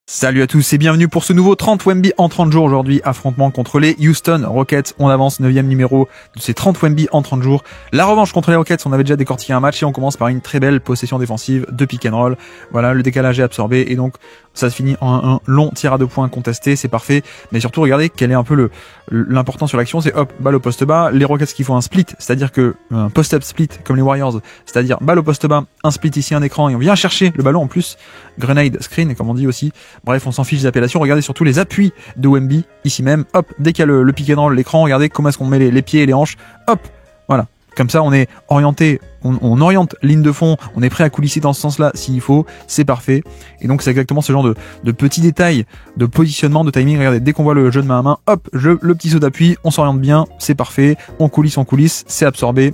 Salut à tous et bienvenue pour ce nouveau 30 Wemby en 30 jours aujourd'hui, affrontement contre les Houston Rockets. On avance 9e numéro de ces 30 Wemby en 30 jours. La revanche contre les Rockets, on avait déjà décortiqué un match et on commence par une très belle possession défensive de pick and roll. Voilà, le décalage est absorbé et donc ça se finit en un long tir à 2 points contesté, c'est parfait. Mais surtout, regardez quel est un peu l'important sur l'action, c'est hop, balle au poste bas, les Rockets qui font un split, c'est-à-dire que un post-up split comme les Warriors, c'est-à-dire balle au poste bas, un split ici, un écran et on vient chercher le ballon en plus, grenade screen comme on dit aussi. Bref, on s'en fiche des appellations, regardez surtout les appuis de Wemby ici même, hop, dès qu'il y a le pick and roll, l'écran, regardez comment est-ce qu'on met les pieds et les hanches, hop, voilà. Comme ça, on est orienté, on oriente ligne de fond, on est prêt à coulisser dans ce sens-là s'il faut, c'est parfait. Et donc, c'est exactement ce genre de petits détails, de positionnement, de timing. Regardez, dès qu'on voit le jeu de main à main, hop, le petit saut d'appui, on s'oriente bien, c'est parfait, on coulisse, c'est absorbé.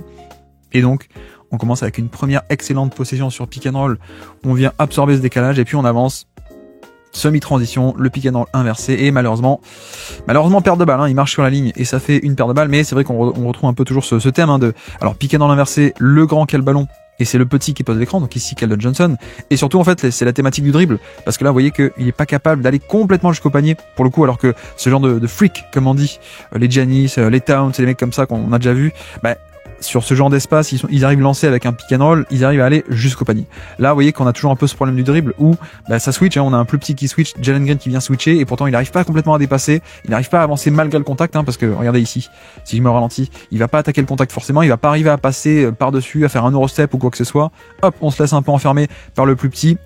Et donc, on commence avec une première excellente possession sur pick and roll. On vient absorber ce décalage et puis on avance. Semi-transition, le pick and roll inversé et malheureusement perte de balle, hein, il marche sur la ligne et ça fait une perte de balle, mais c'est vrai qu'on retrouve un peu toujours ce thème alors pick and roll inversé, le grand qui a le ballon et c'est le petit qui pose l'écran, donc ici Keldon Johnson, et surtout en fait c'est la thématique du dribble, parce que là vous voyez qu'il est pas capable d'aller complètement jusqu'au panier pour le coup, alors que ce genre de freak comme on dit, les Giannis, les Towns, c'est les mecs comme ça qu'on a déjà vu, sur ce genre d'espace, ils arrivent lancés avec un pick and roll, ils arrivent à aller jusqu'au panier. Là, vous voyez qu'on a toujours un peu ce problème du dribble où ça switch, hein, on a un plus petit qui switch, Jalen Green qui vient switcher et pourtant il n'arrive pas complètement à dépasser, il n'arrive pas à avancer malgré le contact, hein, parce que regardez ici, si je me ralentis, il va pas attaquer le contact forcément, il va pas arriver à passer par-dessus, à faire un Eurostep ou quoi que ce soit. Hop, on se laisse un peu enfermer par le plus petit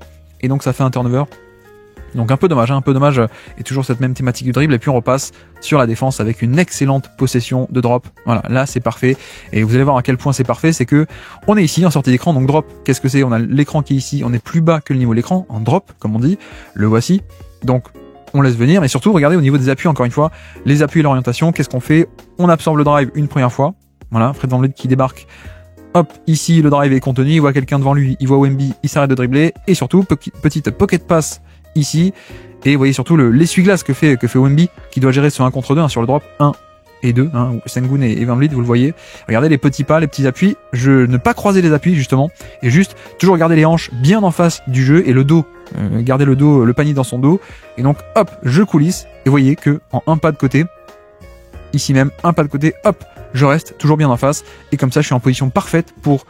et donc ça fait un turnover. Donc un peu dommage, et toujours cette même thématique du dribble, et puis on repasse sur la défense avec une excellente possession de drop. Voilà, là c'est parfait, et vous allez voir à quel point c'est parfait, c'est que on est ici en sortie d'écran, donc drop, qu'est-ce que c'est? On a l'écran qui est ici, on est plus bas que le niveau de l'écran, en drop, comme on dit, le voici, donc on laisse venir, mais surtout regardez au niveau des appuis, encore une fois, les appuis et l'orientation, qu'est-ce qu'on fait? On absorbe le drive une première fois, voilà, Fred VanVleet qui débarque. Hop, ici le drive est contenu, il voit quelqu'un devant lui, il voit Wemby, il s'arrête de dribbler, et surtout, petite pocket pass ici, et vous voyez surtout l'essuie-glace que fait Wemby, qui doit gérer ce 1 contre 2, hein, sur le drop 1 et 2, hein, Sengun et VanVleet, vous le voyez. Regardez les petits pas, les petits appuis, ne pas croiser les appuis justement, et juste toujours garder les hanches bien en face du jeu, et le dos, garder le dos, le panier dans son dos, et donc hop, je coulisse, et vous voyez que en un pas de côté, ici même, un pas de côté, hop, je reste toujours bien en face, et comme ça je suis en position parfaite pour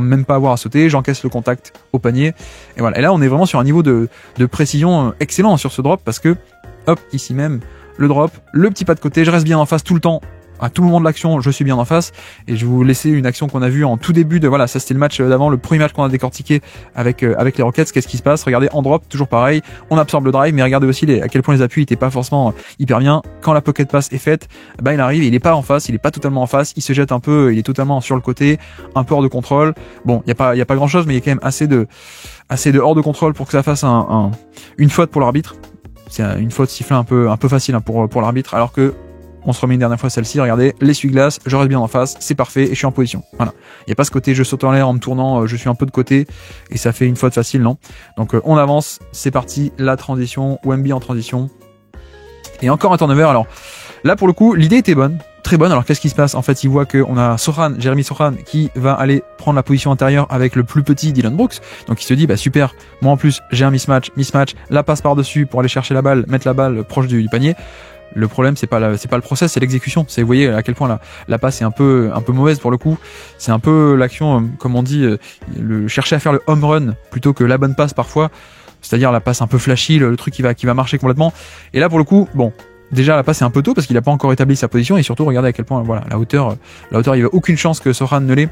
même pas avoir à sauter, j'encaisse le contact au panier, et voilà. Et là on est vraiment sur un niveau de précision excellent sur ce drop, parce que hop, ici même, le drop, le petit pas de côté, je reste bien en face tout le temps, à tout moment de l'action, je suis bien en face, et je vais vous laisser une action qu'on a vue en tout début de, voilà, ça c'était le match d'avant, le premier match qu'on a décortiqué avec les Rockets. Qu'est-ce qui se passe? Regardez, en drop, toujours pareil, on absorbe le drive, mais regardez aussi à quel point les appuis étaient pas forcément hyper bien. Quand la pocket pass est faite, il arrive, il est pas en face, il est pas totalement en face, il se jette un peu, il est totalement sur le côté, un peu hors de contrôle. Bon, y a pas grand chose, mais il y a quand même assez de hors de contrôle pour que ça fasse une faute pour l'arbitre. C'est une faute sifflée un peu facile, hein, pour l'arbitre, alors que on se remet une dernière fois celle-ci, regardez, l'essuie-glace, je reste bien en face, c'est parfait, et je suis en position. Voilà. Il n'y a pas ce côté je saute en l'air en me tournant, je suis un peu de côté, et ça fait une faute facile, non? Donc on avance, c'est parti, la transition, Wemby en transition. Et encore un turnover, alors là pour le coup, l'idée était bonne, très bonne. Alors qu'est-ce qui se passe? En fait, il voit qu'on a Jeremy Sochan qui va aller prendre la position intérieure avec le plus petit Dillon Brooks. Donc il se dit super, moi en plus j'ai un mismatch, la passe par-dessus pour aller chercher la balle, mettre la balle proche du panier. Le problème c'est pas le process, c'est l'exécution. Vous voyez à quel point la passe est un peu mauvaise pour le coup. C'est un peu l'action, comme on dit, chercher à faire le home run plutôt que la bonne passe parfois. C'est-à-dire la passe un peu flashy, le truc qui va marcher complètement. Et là pour le coup, bon, déjà la passe est un peu tôt parce qu'il a pas encore établi sa position, et surtout regardez à quel point voilà la hauteur il y avait aucune chance que Sochan ne l'ait.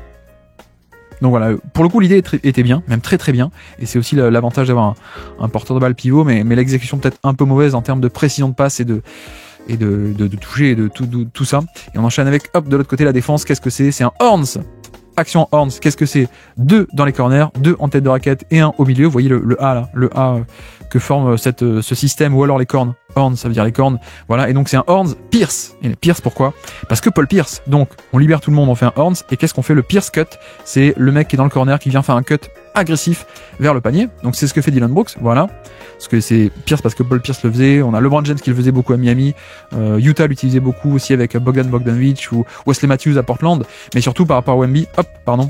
Donc voilà, pour le coup l'idée était bien, même très très bien, et c'est aussi l'avantage d'avoir un porteur de balle pivot, mais l'exécution peut-être un peu mauvaise en termes de précision de passe et de toucher et de tout ça. Et on enchaîne avec hop de l'autre côté la défense. Qu'est-ce que c'est? C'est un Horns. Action Horns, qu'est-ce que c'est? 2 dans les corners, 2 en tête de raquette et 1 au milieu. Vous voyez le A là, le A que forme ce système, ou alors les cornes. Horns, ça veut dire les cornes. Voilà, et donc c'est un Horns Pierce. Et Pierce, pourquoi? Parce que Paul Pierce. Donc on libère tout le monde, on fait un Horns. Et qu'est-ce qu'on fait? Le Pierce cut, c'est le mec qui est dans le corner qui vient faire un cut agressif vers le panier. Donc c'est ce que fait Dillon Brooks. Voilà. Parce que c'est Pierce, parce que Paul Pierce le faisait. On a LeBron James qui le faisait beaucoup à Miami. Utah l'utilisait beaucoup aussi avec Bogdan Bogdanovic ou Wesley Matthews à Portland. Mais surtout par rapport à Wemby. Hop, pardon.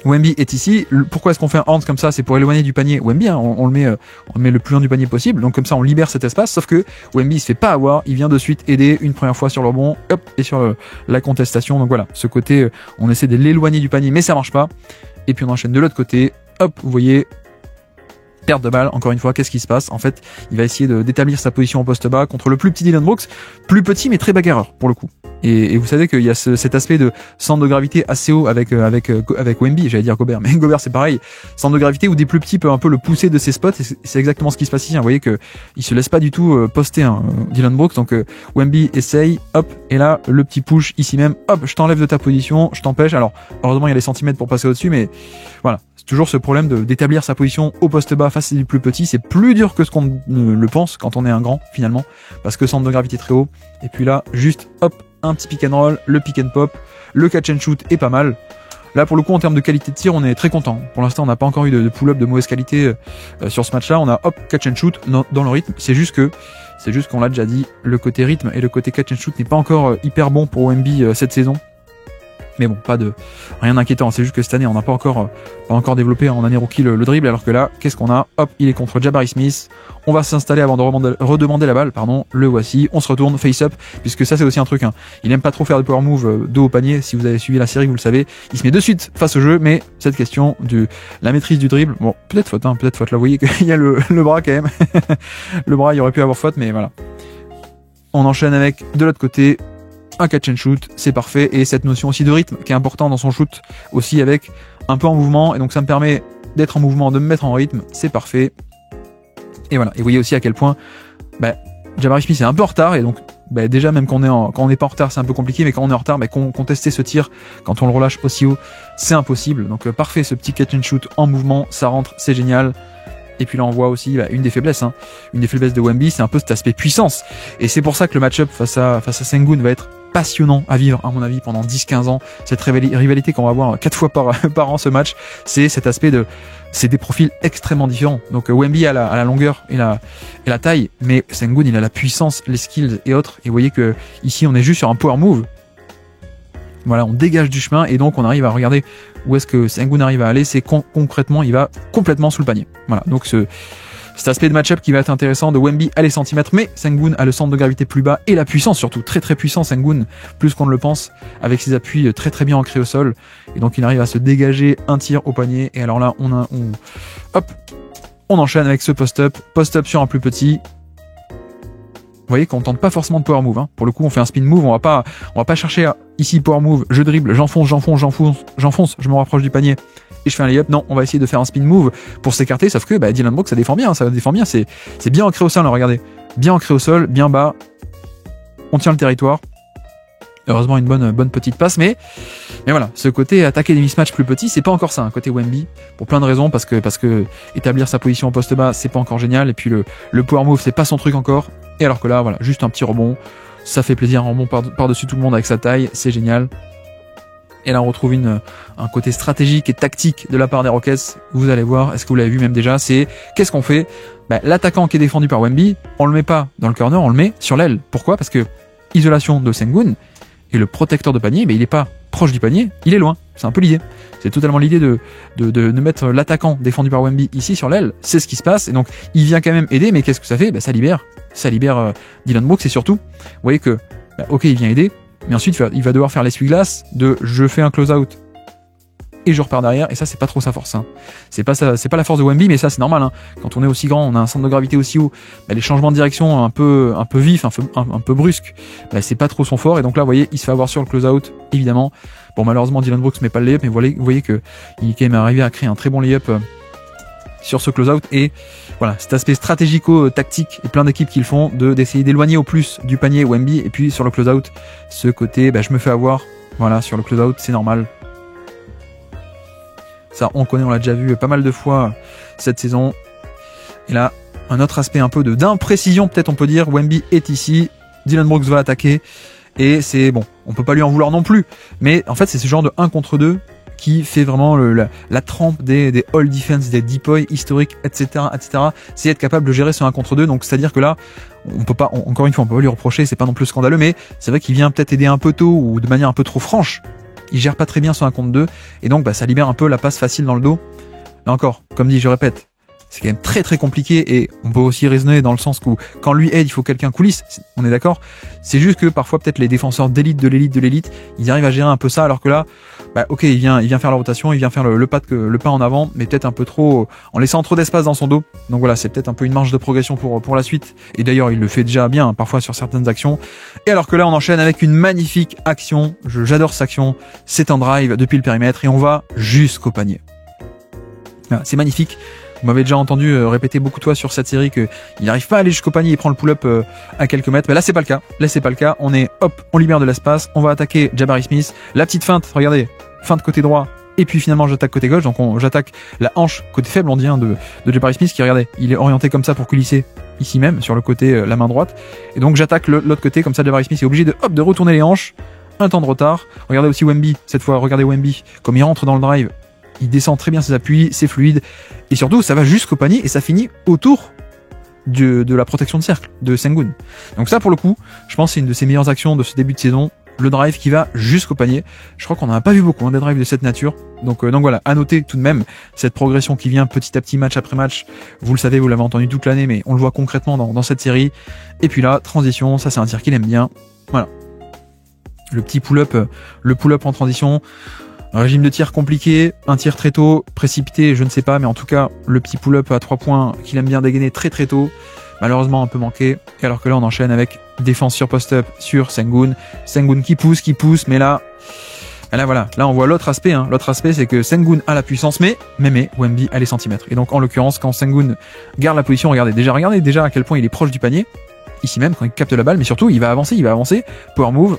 Wemby est ici. Pourquoi est-ce qu'on fait un hand comme ça? C'est pour éloigner du panier Wemby, hein. On le met le plus loin du panier possible. Donc comme ça, on libère cet espace. Sauf que Wemby il se fait pas avoir. Il vient de suite aider une première fois sur le rebond, hop, et sur la contestation. Donc voilà, ce côté, on essaie de l'éloigner du panier, mais ça marche pas. Et puis on enchaîne de l'autre côté. Hop, vous voyez, perte de balle. Encore une fois, qu'est-ce qui se passe? En fait, il va essayer d'établir sa position en poste bas contre le plus petit Dillon Brooks, plus petit mais très bagarreur pour le coup. Et vous savez qu'il y a cet aspect de centre de gravité assez haut avec Wemby, j'allais dire Gobert, mais Gobert c'est pareil, centre de gravité où des plus petits peuvent un peu le pousser de ses spots, et c'est exactement ce qui se passe ici, hein. Vous voyez que il se laisse pas du tout poster, hein, Dillon Brooks, donc Wemby essaye, hop, et là le petit push ici même, hop, je t'enlève de ta position, je t'empêche. Alors heureusement il y a les centimètres pour passer au-dessus, mais voilà, c'est toujours ce problème d'établir sa position au poste bas face à du plus petit, c'est plus dur que ce qu'on le pense quand on est un grand finalement, parce que centre de gravité très haut, et puis là juste hop, un petit pick and roll, le pick and pop, le catch and shoot est pas mal. Là pour le coup en termes de qualité de tir on est très content. Pour l'instant on n'a pas encore eu de pull-up de mauvaise qualité sur ce match là. On a hop catch and shoot dans le rythme. C'est juste qu'on l'a déjà dit, le côté rythme et le côté catch and shoot n'est pas encore hyper bon pour Wemby cette saison. Mais bon, rien d'inquiétant, c'est juste que cette année on n'a pas encore développé en année rookie le dribble, alors que là, qu'est-ce qu'on a? Hop, il est contre Jabari Smith, on va s'installer avant de redemander la balle, le voici, on se retourne face up, puisque ça c'est aussi un truc, hein. Il aime pas trop faire de power move dos au panier, si vous avez suivi la série vous le savez, il se met de suite face au jeu, mais cette question de la maîtrise du dribble, bon, peut-être faute, là vous voyez qu'il y a le bras quand même, le bras il aurait pu avoir faute, mais voilà. On enchaîne avec de l'autre côté, un catch and shoot, c'est parfait, et cette notion aussi de rythme qui est important dans son shoot, aussi avec un peu en mouvement, et donc ça me permet d'être en mouvement, de me mettre en rythme, c'est parfait. Et voilà, et vous voyez aussi à quel point Jabari Smith est un peu en retard, et donc déjà même quand on n'est pas en retard c'est un peu compliqué, mais quand on est en retard, contester ce tir quand on le relâche aussi haut, c'est impossible. Donc parfait, ce petit catch and shoot en mouvement, ça rentre, c'est génial. Et puis là on voit aussi une des faiblesses, hein. Une des faiblesses de Wemby, c'est un peu cet aspect puissance, et c'est pour ça que le match-up face à Sengun va être passionnant à vivre à mon avis pendant 10-15 ans. Cette rivalité qu'on va avoir 4 fois par an ce match, c'est cet aspect c'est des profils extrêmement différents. Donc Wemby a la longueur et la taille, mais Sengun il a la puissance, les skills et autres, et vous voyez que ici on est juste sur un power move. Voilà, on dégage du chemin, et donc on arrive à regarder où est-ce que Sengun arrive à aller, c'est concrètement il va complètement sous le panier. Voilà, donc cet aspect de match-up qui va être intéressant, de Wemby à les centimètres, mais Sengun a le centre de gravité plus bas et la puissance surtout, très très puissant Sengun, plus qu'on ne le pense, avec ses appuis très très bien ancrés au sol, et donc il arrive à se dégager un tir au panier, et alors là on enchaîne avec ce post-up sur un plus petit. Vous voyez qu'on tente pas forcément de power move, hein. Pour le coup on fait un spin move, on va pas chercher ici power move, je dribble, j'enfonce, je me rapproche du panier et je fais un layup. Non, on va essayer de faire un spin move pour s'écarter, sauf que Dillon Brooks ça défend bien, c'est bien ancré au sol, hein, regardez, bien ancré au sol, bien bas, on tient le territoire. Heureusement une bonne petite passe, mais voilà, ce côté attaquer des mismatchs plus petits, c'est pas encore ça, hein, côté Wemby, pour plein de raisons, parce que établir sa position au poste bas c'est pas encore génial, et puis le power move c'est pas son truc encore, et alors que là voilà, juste un petit rebond, ça fait plaisir, un rebond par-dessus tout le monde avec sa taille, c'est génial. Et là on retrouve un côté stratégique et tactique de la part des Rockets, vous allez voir, est-ce que vous l'avez vu même déjà, c'est qu'est-ce qu'on fait? L'attaquant qui est défendu par Wemby, on le met pas dans le corner, on le met sur l'aile. Pourquoi? Parce que isolation de Sengun, et le protecteur de panier, il est pas proche du panier, il est loin. C'est un peu l'idée. C'est totalement l'idée de mettre l'attaquant défendu par Wemby ici sur l'aile. C'est ce qui se passe, et donc il vient quand même aider, mais qu'est-ce que ça fait? Ça libère Dillon Brooks, et surtout, vous voyez que ok il vient aider, mais ensuite il va devoir faire l'essuie-glace de je fais un close-out et je repars derrière, et ça c'est pas trop sa force, hein. C'est pas la force de Wemby, mais ça c'est normal, hein. Quand on est aussi grand, on a un centre de gravité aussi haut, les changements de direction un peu vifs, un peu brusques, c'est pas trop son fort, et donc là vous voyez il se fait avoir sur le close-out évidemment. Bon malheureusement Dillon Brooks met pas le layup, mais vous voyez que il est quand même arrivé à créer un très bon layup sur ce close-out, et voilà cet aspect stratégico-tactique, et plein d'équipes qui le font, d'essayer d'éloigner au plus du panier Wemby, et puis sur le close-out ce côté je me fais avoir, voilà, sur le close-out c'est normal. Ça, on connaît, on l'a déjà vu pas mal de fois cette saison. Et là, un autre aspect un peu d'imprécision, peut-être on peut dire. Wemby est ici, Dillon Brooks va attaquer, et c'est bon, on peut pas lui en vouloir non plus. Mais en fait, c'est ce genre de 1 contre 2 qui fait vraiment la trempe des all defense, des depoys historiques, etc., etc. C'est être capable de gérer ce 1 contre 2. Donc, c'est-à-dire que là, on peut pas, encore une fois, on peut pas lui reprocher, c'est pas non plus scandaleux, mais c'est vrai qu'il vient peut-être aider un peu tôt ou de manière un peu trop franche. il gère pas très bien son 1 contre 2, et donc ça libère un peu la passe facile dans le dos. Là encore, comme dit, je répète, c'est quand même très très compliqué, et on peut aussi raisonner dans le sens où quand lui aide, il faut quelqu'un coulisse, on est d'accord. C'est juste que parfois peut-être les défenseurs d'élite, ils arrivent à gérer un peu ça, alors que là, ok, il vient faire la rotation, il vient faire le pas en avant, mais peut-être un peu trop, en laissant trop d'espace dans son dos. Donc voilà, c'est peut-être un peu une marge de progression pour la suite. Et d'ailleurs, il le fait déjà bien, parfois sur certaines actions. Et alors que là, on enchaîne avec une magnifique action. J'adore cette action. C'est un drive depuis le périmètre et on va jusqu'au panier. Voilà, c'est magnifique. Vous m'avez déjà entendu répéter beaucoup de fois sur cette série qu'il n'arrive pas à aller jusqu'au panier, il prend le pull-up à quelques mètres. Mais là, c'est pas le cas. On libère de l'espace, on va attaquer Jabari Smith. La petite feinte, regardez, feinte côté droit. Et puis finalement, j'attaque côté gauche. Donc j'attaque la hanche côté faible, on dit, de Jabari Smith qui, regardez, il est orienté comme ça pour coulisser ici même, sur le côté, la main droite. Et donc j'attaque l'autre côté, comme ça Jabari Smith est obligé de retourner les hanches. Un temps de retard. Regardez aussi Wemby, cette fois, regardez Wemby, comme il rentre dans le drive. Il descend très bien ses appuis, c'est fluide. Et surtout, ça va jusqu'au panier et ça finit autour de la protection de cercle de Sengun. Donc ça, pour le coup, je pense que c'est une de ses meilleures actions de ce début de saison. Le drive qui va jusqu'au panier. Je crois qu'on n'en a pas vu beaucoup, des drives de cette nature. Donc voilà, à noter tout de même cette progression qui vient petit à petit, match après match. Vous le savez, vous l'avez entendu toute l'année, mais on le voit concrètement dans cette série. Et puis là, transition, ça c'est un tir qu'il aime bien. Voilà. Le petit pull-up, le pull-up en transition. Un régime de tir compliqué, un tir très tôt, précipité, je ne sais pas, mais en tout cas, le petit pull-up à 3 points qu'il aime bien dégainer très très tôt, malheureusement un peu manqué. Et alors que là, on enchaîne avec défense sur post-up sur Sengun. Sengun qui pousse, mais là voilà, là on voit l'autre aspect, L'autre aspect, c'est que Sengun a la puissance, mais Wemby a les centimètres. Et donc, en l'occurrence, quand Sengun garde la position, regardez déjà à quel point il est proche du panier. Ici même, quand il capte la balle, mais surtout, il va avancer. Power move,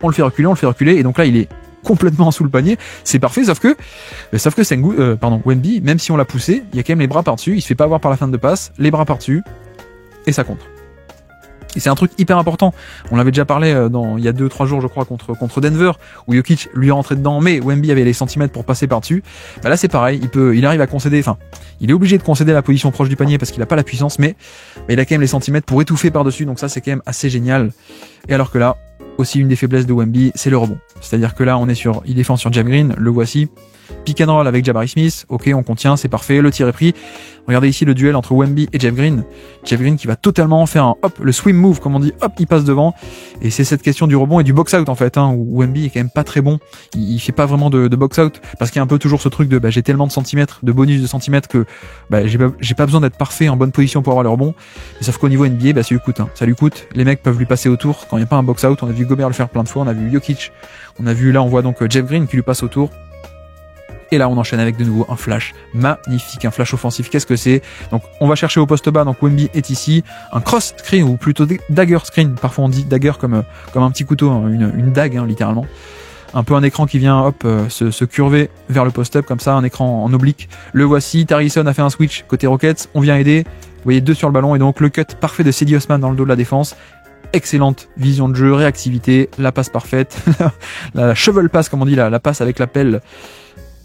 on le fait reculer, et donc là, il est complètement sous le panier, c'est parfait, sauf que Wemby, même si on l'a poussé, il y a quand même les bras par-dessus, il se fait pas avoir par la fin de passe, les bras par-dessus, et ça contre. Et c'est un truc hyper important. On l'avait déjà parlé il y a 2-3 jours, je crois, contre Denver, où Jokic lui est rentré dedans, mais Wemby avait les centimètres pour passer par-dessus. Là c'est pareil, il arrive à concéder, il est obligé de concéder la position proche du panier parce qu'il a pas la puissance, mais il a quand même les centimètres pour étouffer par-dessus, donc ça c'est quand même assez génial. Et alors que là, aussi une des faiblesses de Wemby, c'est le rebond. C'est-à-dire que là, il défend sur Jeff Green, le voici. Pick and roll avec Jabari Smith, ok, on contient, c'est parfait, le tir est pris. Regardez ici le duel entre Wemby et Jeff Green. Jeff Green qui va totalement faire le swim move, comme on dit, il passe devant. Et c'est cette question du rebond et du box-out en fait, où Wemby est quand même pas très bon. Il fait pas vraiment de box-out, parce qu'il y a un peu toujours ce truc de j'ai tellement de centimètres, de bonus de centimètres que j'ai pas besoin d'être parfait en bonne position pour avoir le rebond. Et sauf qu'au niveau NBA, ça lui coûte. Les mecs peuvent lui passer autour quand il n'y a pas un box-out. On a vu Gobert le faire plein de fois, on a vu Jokic, on voit donc Jeff Green qui lui passe autour. Et là, on enchaîne avec de nouveau un flash magnifique, un flash offensif. Qu'est-ce que c'est? Donc, on va chercher au poste bas. Donc, Wemby est ici. Un cross screen, ou plutôt dagger screen. Parfois, on dit dagger comme un petit couteau, une dague, littéralement. Un peu un écran qui vient, se curver vers le post-up, comme ça, un écran en oblique. Le voici. Tarison a fait un switch côté Rockets. On vient aider. Vous voyez, 2 sur le ballon. Et donc, le cut parfait de Cedi Osman dans le dos de la défense. Excellente vision de jeu, réactivité, la passe parfaite. la shovel pass, comme on dit, la passe avec la pelle.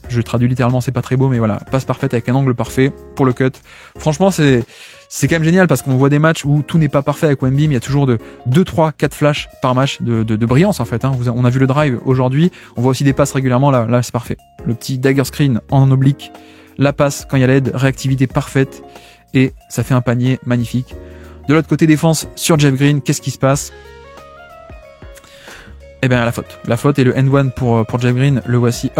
Je traduis littéralement, c'est pas très beau, mais voilà, passe parfaite avec un angle parfait pour le cut. Franchement, c'est quand même génial parce qu'on voit des matchs où tout n'est pas parfait avec Wemby, mais il y a toujours de 2, 3, 4 flashs par match de brillance en fait. On a vu le drive aujourd'hui, on voit aussi des passes régulièrement, là c'est parfait. Le petit dagger screen en oblique, la passe quand il y a l'aide, réactivité parfaite, et ça fait un panier magnifique. De l'autre côté défense sur Jeff Green, qu'est-ce qui se passe? La faute et le end one pour Jeff Green, le voici,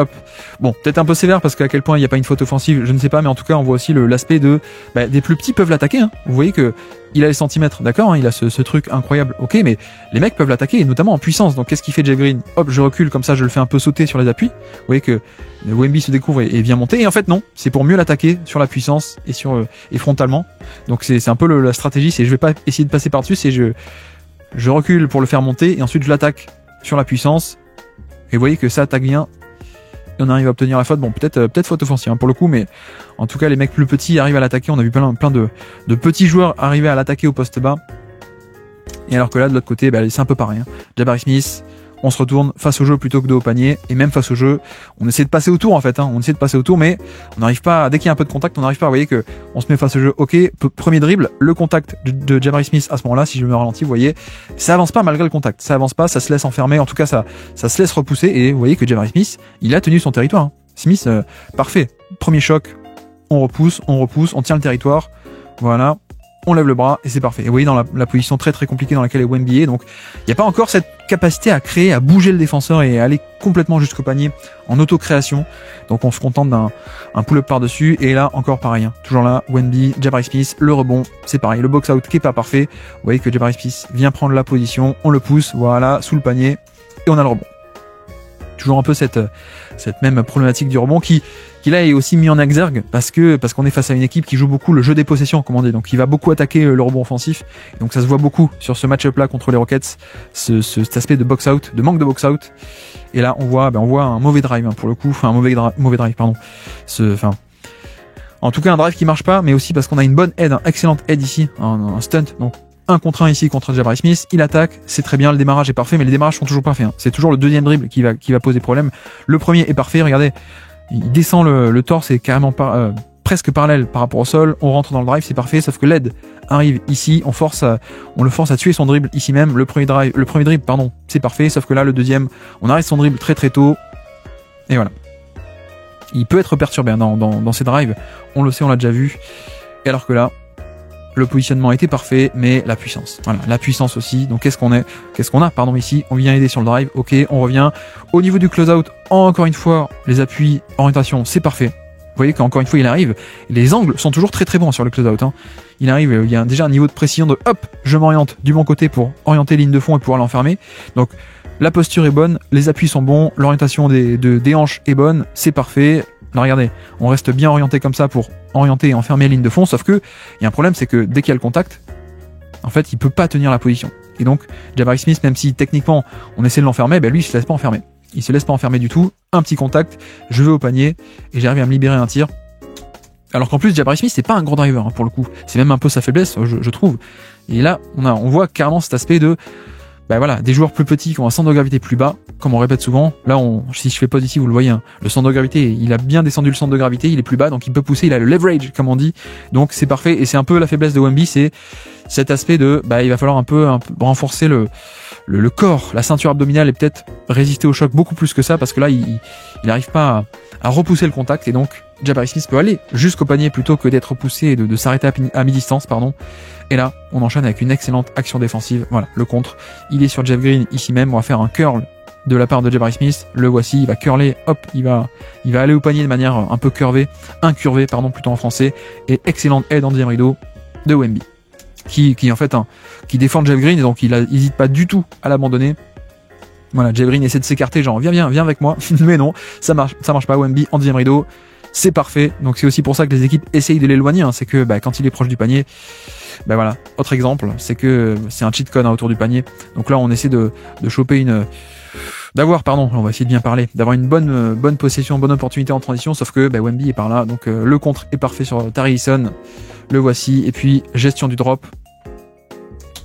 Bon, peut-être un peu sévère parce qu'à quel point il n'y a pas une faute offensive, je ne sais pas, mais en tout cas, on voit aussi l'aspect des plus petits peuvent l'attaquer, Vous voyez que il a les centimètres, d'accord, il a ce truc incroyable, ok, mais les mecs peuvent l'attaquer, et notamment en puissance. Donc, qu'est-ce qu'il fait Jeff Green? Je recule, comme ça, je le fais un peu sauter sur les appuis. Vous voyez que Wemby se découvre et vient monter, et en fait, non, c'est pour mieux l'attaquer sur la puissance et frontalement. Donc, c'est un peu la stratégie, c'est je vais pas essayer de passer par-dessus, c'est je recule pour le faire monter, et ensuite je l'attaque sur la puissance, et vous voyez que ça attaque bien, et on arrive à obtenir la faute. Bon, peut-être faute offensive pour le coup, mais en tout cas les mecs plus petits arrivent à l'attaquer. On a vu plein de petits joueurs arriver à l'attaquer au poste bas, et alors que là de l'autre côté c'est un peu pareil, Jabari Smith, on se retourne face au jeu plutôt que dos au panier, et même face au jeu, on essaie de passer autour en fait, on essaie de passer autour, mais on n'arrive pas, dès qu'il y a un peu de contact, on n'arrive pas, vous voyez que on se met face au jeu, ok, premier dribble, le contact de Jabari Smith à ce moment-là, si je me ralentis, vous voyez, ça avance pas malgré le contact, ça avance pas, ça se laisse enfermer, en tout cas ça se laisse repousser, et vous voyez que Jabari Smith, il a tenu son territoire, hein. Smith, parfait, premier choc, on repousse, on tient le territoire, voilà, on lève le bras et c'est parfait. Et vous voyez dans la position très très compliquée dans laquelle est Wemby est, donc il n'y a pas encore cette capacité à créer, à bouger le défenseur et à aller complètement jusqu'au panier en auto-création. Donc on se contente d'un pull-up par-dessus, et là encore pareil, hein. Toujours là, Wemby, Jabari Smith, le rebond, c'est pareil, le box-out qui est pas parfait. Vous voyez que Jabari Smith vient prendre la position, on le pousse, voilà, sous le panier, et on a le rebond. Toujours un peu cette même problématique du rebond qui là est aussi mis en exergue parce qu'on est face à une équipe qui joue beaucoup le jeu des possessions, comme on dit, donc il va beaucoup attaquer le rebond offensif, et donc ça se voit beaucoup sur ce match-up là contre les Rockets, cet aspect de box out, de manque de box out, et là on voit un mauvais drive, hein, pour le coup, enfin un mauvais drive pardon, en tout cas un drive qui marche pas, mais aussi parce qu'on a une bonne aide, excellente aide ici, un stunt, donc 1 contre 1 ici contre Jabari Smith, il attaque, c'est très bien, le démarrage est parfait, mais les démarrages sont toujours pas faits, hein. C'est toujours le deuxième dribble qui va poser problème. Le premier est parfait, regardez, il descend le torse est carrément presque parallèle par rapport au sol, on rentre dans le drive, c'est parfait, sauf que l'aide arrive ici, on le force à tuer son dribble ici même, le premier dribble, c'est parfait, sauf que là, le deuxième, on arrête son dribble très très tôt, et voilà. Il peut être perturbé dans ses drives, on le sait, on l'a déjà vu, et alors que là, le positionnement était parfait, mais la puissance. Voilà, la puissance aussi. Donc qu'est-ce qu'on a ici. On vient aider sur le drive. Ok, on revient. Au niveau du close-out, encore une fois, les appuis, orientation, c'est parfait. Vous voyez qu'encore une fois, il arrive. Les angles sont toujours très très bons sur le close-out, hein. Il arrive, il y a déjà un niveau de précision de hop, je m'oriente du bon côté pour orienter ligne de fond et pouvoir l'enfermer. Donc la posture est bonne, les appuis sont bons, l'orientation des hanches est bonne, c'est parfait. Là, regardez, on reste bien orienté comme ça pour orienter et enfermer la ligne de fond, sauf que il y a un problème, c'est que dès qu'il y a le contact, en fait, il peut pas tenir la position. Et donc, Jabari Smith, même si techniquement on essaie de l'enfermer, lui, il se laisse pas enfermer. Il se laisse pas enfermer du tout. Un petit contact, je vais au panier et j'arrive à me libérer un tir. Alors qu'en plus, Jabari Smith, c'est pas un gros driver, hein, pour le coup. C'est même un peu sa faiblesse, je trouve. Et là, on voit carrément cet aspect de des joueurs plus petits qui ont un centre de gravité plus bas, comme on répète souvent. Là, si je fais pause ici, vous le voyez, hein, le centre de gravité, il a bien descendu le centre de gravité, il est plus bas, donc il peut pousser, il a le leverage, comme on dit. Donc c'est parfait, et c'est un peu la faiblesse de Wemby, c'est cet aspect de, il va falloir un peu renforcer le corps, la ceinture abdominale, et peut-être résister au choc beaucoup plus que ça, parce que là, il n'arrive pas à repousser le contact, et donc Jabari Smith peut aller jusqu'au panier plutôt que d'être repoussé et de s'arrêter à mi-distance, pardon. Et là, on enchaîne avec une excellente action défensive. Voilà, le contre. Il est sur Jeff Green ici même. On va faire un curl de la part de Jabari Smith. Le voici, il va curler. Hop, il va aller au panier de manière un peu incurvée, plutôt en français. Et excellente aide en deuxième rideau de Wemby, qui en fait, qui défend Jeff Green, et donc il hésite pas du tout à l'abandonner. Voilà, Jeff Green essaie de s'écarter, genre viens avec moi. Mais non, ça marche pas. Wemby en deuxième rideau. C'est parfait. Donc c'est aussi pour ça que les équipes essayent de l'éloigner, hein. C'est que quand il est proche du panier, voilà. Autre exemple, c'est que c'est un cheat code, hein, autour du panier. Donc là, on essaie de choper on va essayer de bien parler, d'avoir une bonne possession, bonne opportunité en transition, sauf que Wemby est par là, donc le contre est parfait sur Tari Eason, le voici, et puis gestion du drop.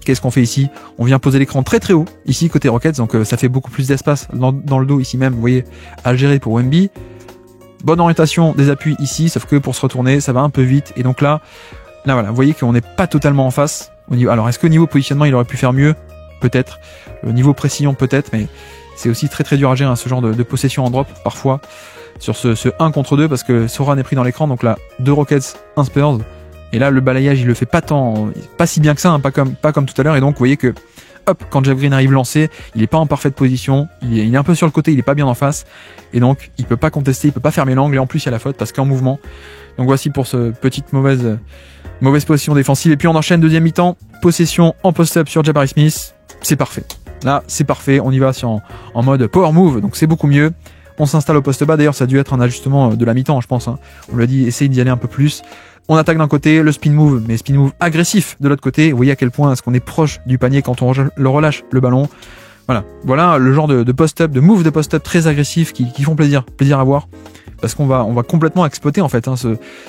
Qu'est-ce qu'on fait ici? On vient poser l'écran très très haut, ici côté Rockets, donc ça fait beaucoup plus d'espace dans le dos ici même, vous voyez, à gérer pour Wemby. Bonne orientation des appuis ici, sauf que pour se retourner, ça va un peu vite, et donc là voilà, vous voyez qu'on n'est pas totalement en face. Alors, est-ce que niveau positionnement, il aurait pu faire mieux? Peut-être. Le niveau précision, peut-être, mais c'est aussi très très dur à gérer, hein, ce genre de possession en drop, parfois, sur ce 1 contre 2, parce que Soran est pris dans l'écran, donc là, 2 Rockets, 1 Spurs, et là, le balayage, il le fait pas si bien que ça, hein, pas comme tout à l'heure, et donc, vous voyez que, hop, quand Jeff Green arrive lancé, il est pas en parfaite position, il est un peu sur le côté, il est pas bien en face, et donc, il peut pas contester, il peut pas fermer l'angle, et en plus, il y a la faute, parce qu'en mouvement. Donc voici pour ce petite mauvaise possession défensive. Et puis on enchaîne deuxième mi-temps, possession en post-up sur Jabari Smith. C'est parfait. Là, c'est parfait. On y va en mode power move, donc c'est beaucoup mieux. On s'installe au poste bas. D'ailleurs, ça a dû être un ajustement de la mi-temps, je pense, hein. On lui a dit, essaye d'y aller un peu plus. On attaque d'un côté, le spin move, mais spin move agressif de l'autre côté. Vous voyez à quel point est-ce qu'on est proche du panier quand on le relâche le ballon. Voilà le genre de post-up, de move de post-up très agressif qui font plaisir à voir. Parce qu'on va complètement exploiter, en fait, hein,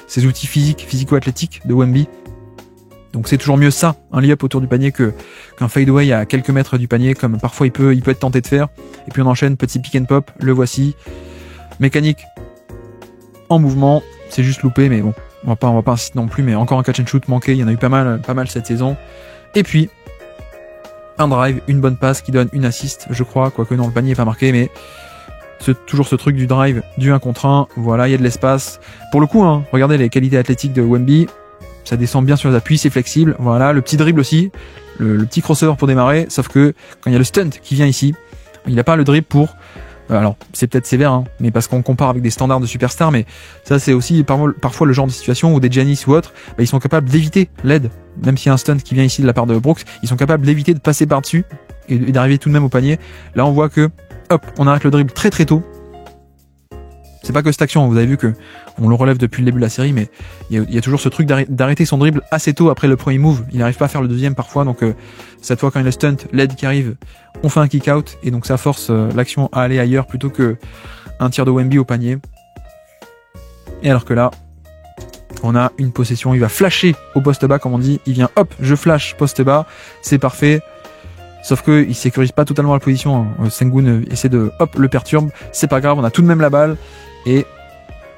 ces outils physico-athlétiques de Wemby. Donc c'est toujours mieux ça, un lay-up autour du panier qu'un fadeaway à quelques mètres du panier, comme parfois il peut être tenté de faire. Et puis on enchaîne, petit pick and pop, le voici. Mécanique en mouvement, c'est juste loupé, mais bon, on va pas insister non plus, mais encore un catch and shoot manqué, il y en a eu pas mal cette saison. Et puis, un drive, une bonne passe qui donne une assist, je crois, quoique non, le panier est pas marqué, mais toujours ce truc du drive, du 1 contre 1, voilà, il y a de l'espace. Pour le coup, hein, regardez les qualités athlétiques de Wemby, ça descend bien sur les appuis, c'est flexible, voilà, le petit dribble aussi, le petit crossover pour démarrer, sauf que quand il y a le stunt qui vient ici, il n'a pas le dribble pour... Alors, c'est peut-être sévère, hein, mais parce qu'on compare avec des standards de superstars, mais ça, c'est aussi parfois le genre de situation où des Giannis ou autres, ils sont capables d'éviter l'aide, même s'il y a un stunt qui vient ici de la part de Brooks, ils sont capables d'éviter de passer par-dessus et d'arriver tout de même au panier. Là, on voit que, hop, on arrête le dribble très très tôt. C'est pas que cette action, vous avez vu que on le relève depuis le début de la série, mais il y a toujours ce truc d'arrêter son dribble assez tôt après le premier move. Il n'arrive pas à faire le deuxième parfois, donc cette fois quand il y a le stunt, l'aide qui arrive, on fait un kick out et donc ça force l'action à aller ailleurs plutôt que un tir de Wemby au panier. Et alors que là, on a une possession, il va flasher au poste bas comme on dit, il vient hop, je flash poste bas, c'est parfait. Sauf que il sécurise pas totalement la position. Sengun essaie de hop le perturbe, c'est pas grave, on a tout de même la balle. Et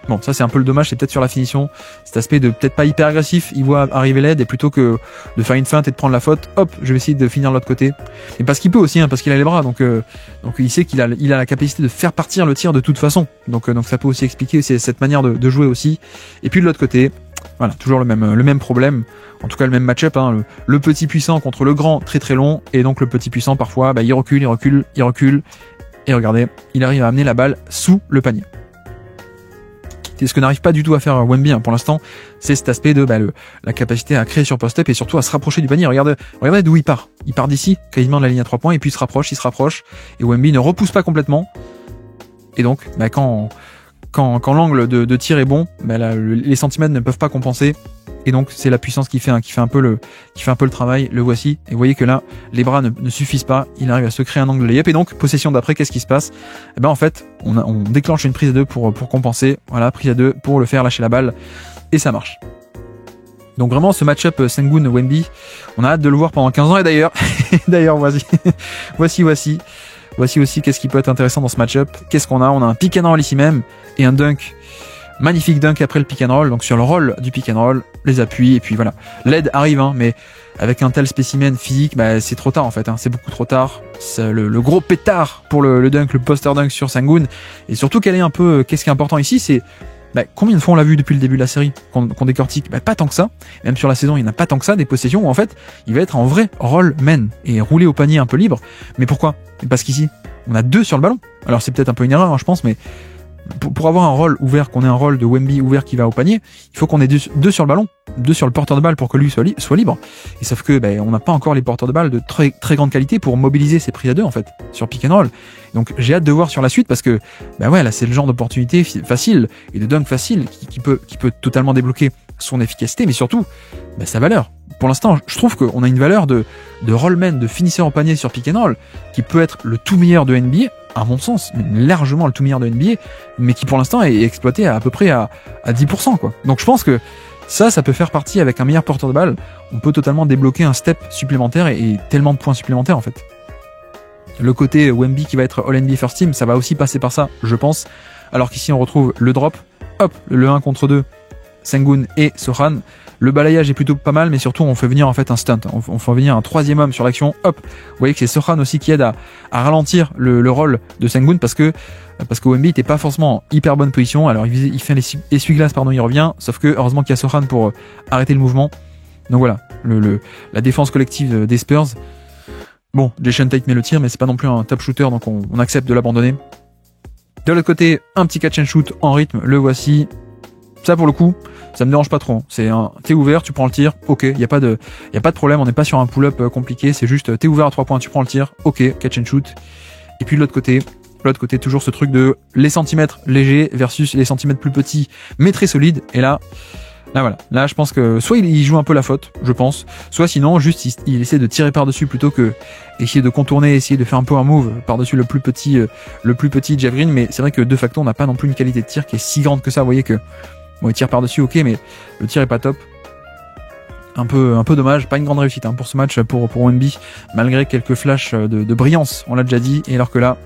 bon, ça c'est un peu le dommage, c'est peut-être sur la finition, cet aspect de peut-être pas hyper agressif, il voit arriver l'aide et plutôt que de faire une feinte et de prendre la faute, hop, je vais essayer de finir de l'autre côté. Et parce qu'il peut aussi, hein, parce qu'il a les bras, donc il sait qu'il a la capacité de faire partir le tir de toute façon. Donc ça peut aussi expliquer cette manière de jouer aussi. Et puis de l'autre côté, voilà, toujours le même problème. En tout cas, le même match-up, hein, le petit puissant contre le grand très très long, et donc le petit puissant parfois, il recule, et regardez, il arrive à amener la balle sous le panier. C'est ce que n'arrive pas du tout à faire Wemby, hein, pour l'instant, c'est cet aspect de la capacité à créer sur post-up et surtout à se rapprocher du panier. Regardez d'où il part. Il part d'ici, quasiment de la ligne à 3 points, et puis il se rapproche, et Wemby ne repousse pas complètement. Et donc, quand l'angle de tir est bon, les centimètres ne peuvent pas compenser. Et donc c'est la puissance qui fait un peu le travail. Le voici. Et vous voyez que là, les bras ne suffisent pas. Il arrive à se créer un angle de layup. Et donc possession d'après, qu'est-ce qui se passe ? En fait, on déclenche une prise à deux pour compenser. Voilà, prise à deux pour le faire lâcher la balle. Et ça marche. Donc vraiment ce match-up Sengun-Wemby, on a hâte de le voir pendant 15 ans. Et d'ailleurs, voici aussi qu'est-ce qui peut être intéressant dans ce match-up. Qu'est-ce qu'on a ? On a un pick and roll ici même et un dunk. Magnifique dunk après le pick and roll, donc sur le roll du pick and roll, les appuis, et puis voilà. L'aide arrive, hein, mais avec un tel spécimen physique, c'est trop tard en fait, hein, c'est beaucoup trop tard. C'est le gros pétard pour le dunk, le poster dunk sur Sengun. Et surtout qu'elle est un peu, qu'est-ce qui est important ici, c'est combien de fois on l'a vu depuis le début de la série qu'on décortique, pas tant que ça. Même sur la saison, il n'y en a pas tant que ça, des possessions où en fait, il va être en vrai roll man et rouler au panier un peu libre. Mais pourquoi ? Parce qu'ici, on a 2 sur le ballon. Alors c'est peut-être un peu une erreur, hein, je pense, mais pour avoir un rôle ouvert, qu'on ait un rôle de Wemby ouvert qui va au panier, il faut qu'on ait 2 sur le ballon, 2 sur le porteur de balle pour que lui soit libre. Et sauf que on n'a pas encore les porteurs de balle de très très grande qualité pour mobiliser ces prises à 2 en fait sur pick and roll. Donc j'ai hâte de voir sur la suite parce que là c'est le genre d'opportunité facile et de dunk facile qui peut totalement débloquer son efficacité, mais surtout sa valeur. Pour l'instant, je trouve qu'on a une valeur de rollman, de finisseur au panier sur pick and roll qui peut être le tout meilleur de NBA, à mon sens, largement le tout meilleur de NBA, mais qui pour l'instant est exploité à peu près à 10%, quoi. Donc je pense que ça peut faire partie avec un meilleur porteur de balle. On peut totalement débloquer un step supplémentaire et tellement de points supplémentaires en fait. Le côté Wemby qui va être All-NBA First Team, ça va aussi passer par ça, je pense. Alors qu'ici on retrouve le drop, hop, le 1 contre 2, Sengun et Sochan. Le balayage est plutôt pas mal, mais surtout on fait venir en fait un stunt. On fait venir un 3e homme sur l'action. Hop, vous voyez que c'est Sochan aussi qui aide à ralentir le rôle de Sengun parce que Wemby n'était pas forcément hyper bonne position. Alors il fait l'essuie-glace, il revient. Sauf que heureusement qu'il y a Sochan pour arrêter le mouvement. Donc voilà, la défense collective des Spurs. Bon, Jason Tate met le tir, mais c'est pas non plus un top shooter, donc on accepte de l'abandonner. De l'autre côté, un petit catch and shoot en rythme, le voici. Ça pour le coup, ça me dérange pas trop. T'es ouvert, tu prends le tir, ok, y a pas de problème, on n'est pas sur un pull-up compliqué, c'est juste t'es ouvert à 3 points, tu prends le tir, ok, catch and shoot. Et puis de l'autre côté, toujours ce truc de les centimètres légers versus les centimètres plus petits, mais très solides. Et là voilà. Là, je pense que soit il joue un peu la faute, je pense, soit sinon, juste, il essaie de tirer par-dessus plutôt que essayer de contourner, essayer de faire un power move par-dessus le plus petit Jeff Green. Mais c'est vrai que de facto, on n'a pas non plus une qualité de tir qui est si grande que ça. Vous voyez que, il tire par-dessus, ok, mais le tir est pas top. Un peu dommage, pas une grande réussite pour ce match pour Wemby, malgré quelques flashs de brillance, on l'a déjà dit, et alors que là,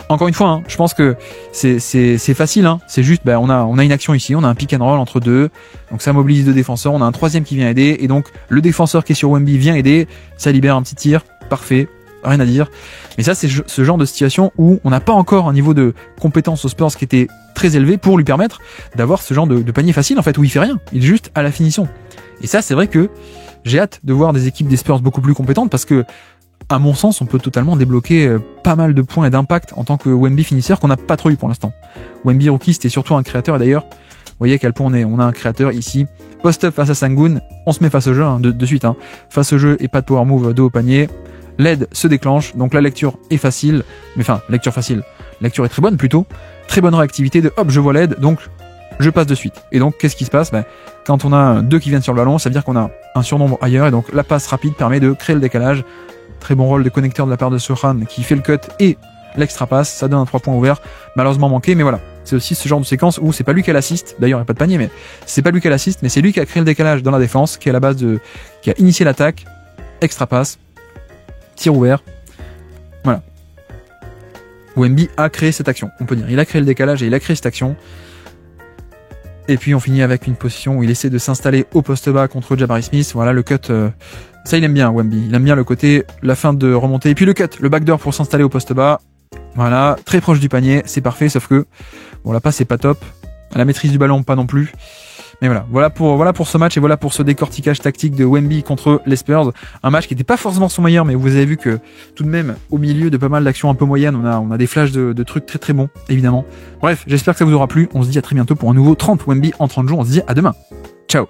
encore une fois, je pense que c'est facile, c'est juste, on a une action ici, on a un pick and roll entre deux, donc ça mobilise deux défenseurs, on a un troisième qui vient aider, et donc le défenseur qui est sur Wemby vient aider, ça libère un petit tir, parfait, rien à dire. Mais ça, c'est ce genre de situation où on n'a pas encore un niveau de compétence aux Spurs qui était très élevé pour lui permettre d'avoir ce genre de panier facile, en fait, où il fait rien, il est juste à la finition. Et ça, c'est vrai que j'ai hâte de voir des équipes des Spurs beaucoup plus compétentes parce que, à mon sens, on peut totalement débloquer pas mal de points et d'impact en tant que Wemby finisseur qu'on n'a pas trop eu pour l'instant. Wemby rookie, c'était surtout un créateur, et d'ailleurs, vous voyez à quel point on a un créateur ici. Post-up face à Sengun, on se met face au jeu de suite. Face au jeu et pas de power move de haut panier. L'aide se déclenche, donc la lecture est facile, mais enfin, lecture facile. Lecture est très bonne plutôt. Très bonne réactivité de hop, je vois l'aide, donc je passe de suite. Et donc, qu'est-ce qui se passe? Quand on a deux qui viennent sur le ballon, ça veut dire qu'on a un surnombre ailleurs, et donc la passe rapide permet de créer le décalage. Très bon rôle de connecteur de la part de Sohan qui fait le cut et l'extra passe, ça donne un 3 points ouvert, malheureusement manqué, mais voilà. C'est aussi ce genre de séquence où c'est pas lui qui a l'assist, d'ailleurs il n'y a pas de panier, mais c'est pas lui qui a l'assist, mais c'est lui qui a créé le décalage dans la défense, qui est à la base qui a initié l'attaque, extra passe, tir ouvert, voilà. Wemby a créé cette action, on peut dire. Il a créé le décalage et il a créé cette action. Et puis on finit avec une position où il essaie de s'installer au poste bas contre Jabari Smith. Voilà le cut, ça il aime bien Wemby. Il aime bien le côté, la fin de remonter. Et puis le cut, le backdoor pour s'installer au poste bas. Voilà, très proche du panier, c'est parfait, sauf que bon, la passe c'est pas top. La maîtrise du ballon, pas non plus. Mais voilà pour ce match et voilà pour ce décortiquage tactique de Wemby contre les Spurs. Un match qui n'était pas forcément son meilleur, mais vous avez vu que tout de même, au milieu de pas mal d'actions un peu moyennes, on a des flashs de trucs très très bons, évidemment. Bref, j'espère que ça vous aura plu. On se dit à très bientôt pour un nouveau 30 Wemby en 30 jours. On se dit à demain. Ciao.